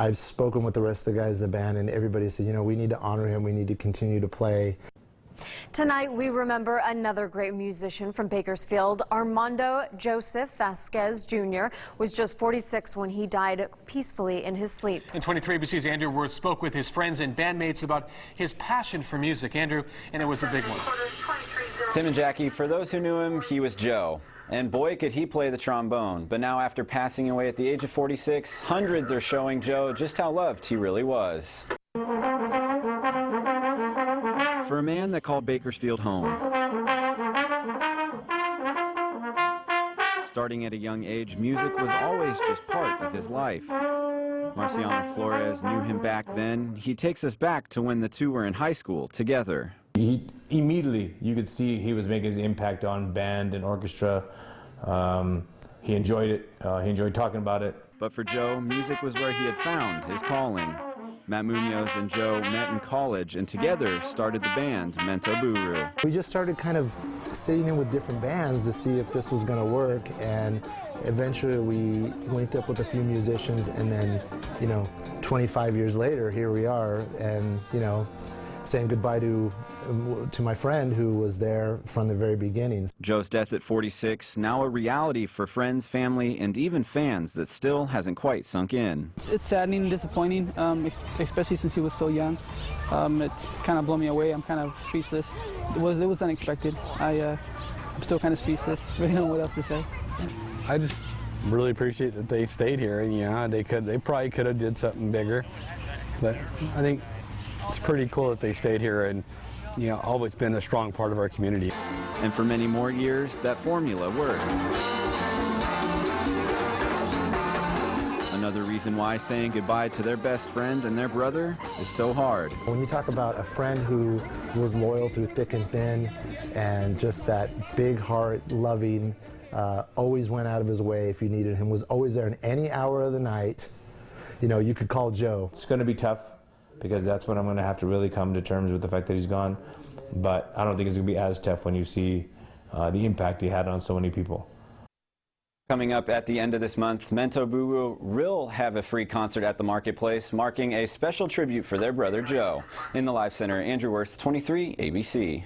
I've spoken with the rest of the guys in the band, and everybody said, you know, we need to honor him, we need to continue to play. Tonight, we remember another great musician from Bakersfield. Armando Joseph Vazquez Jr. was just 46 when he died peacefully in his sleep. And 23 ABC's Andrew Worth spoke with his friends and bandmates about his passion for music. Andrew, and it was a big one. Tim and Jackie, for those who knew him, he was Joe. And boy, could he play the trombone. But now, after passing away at the age of 46, hundreds are showing Joe just how loved he really was. For a man that called Bakersfield home, starting at a young age, music was always just part of his life. Marciano Flores knew him back then. He takes us back to when the two were in high school together. Immediately, you could see he was making his impact on band and orchestra. He enjoyed it. He enjoyed talking about it. But for Joe, music was where he had found his calling. Matt Munoz and Joe met in college and together started the band Mento Buru. We just started kind of sitting in with different bands to see if this was going to work, and eventually we linked up with a few musicians, and then, you know, 25 years later, here we are, and, you know, saying goodbye to my friend who was there from the very beginnings. Joe's death at 46, now a reality for friends, family, and even fans that still hasn't quite sunk in. It's saddening and disappointing, especially since he was so young. It's kind of blown me away. I'm kind of speechless. It was unexpected. I'm still kind of speechless. Really don't know what else to say. I just really appreciate that they stayed here. You know, they probably could have did something bigger, but I think it's pretty cool that they stayed here and, you know, always been a strong part of our community. And for many more years, that formula worked. Another reason why saying goodbye to their best friend and their brother is so hard. When you talk about a friend who was loyal through thick and thin, and just that big heart, loving, always went out of his way if you needed him, was always there in any hour of the night, you know, you could call Joe. It's going to be tough, because that's when I'm going to have to really come to terms with the fact that he's gone. But I don't think it's going to be as tough when you see the impact he had on so many people. Coming up at the end of this month, Mento Buru will have a free concert at the Marketplace, marking a special tribute for their brother Joe. In the Live Center, Andrew Worth, 23 ABC.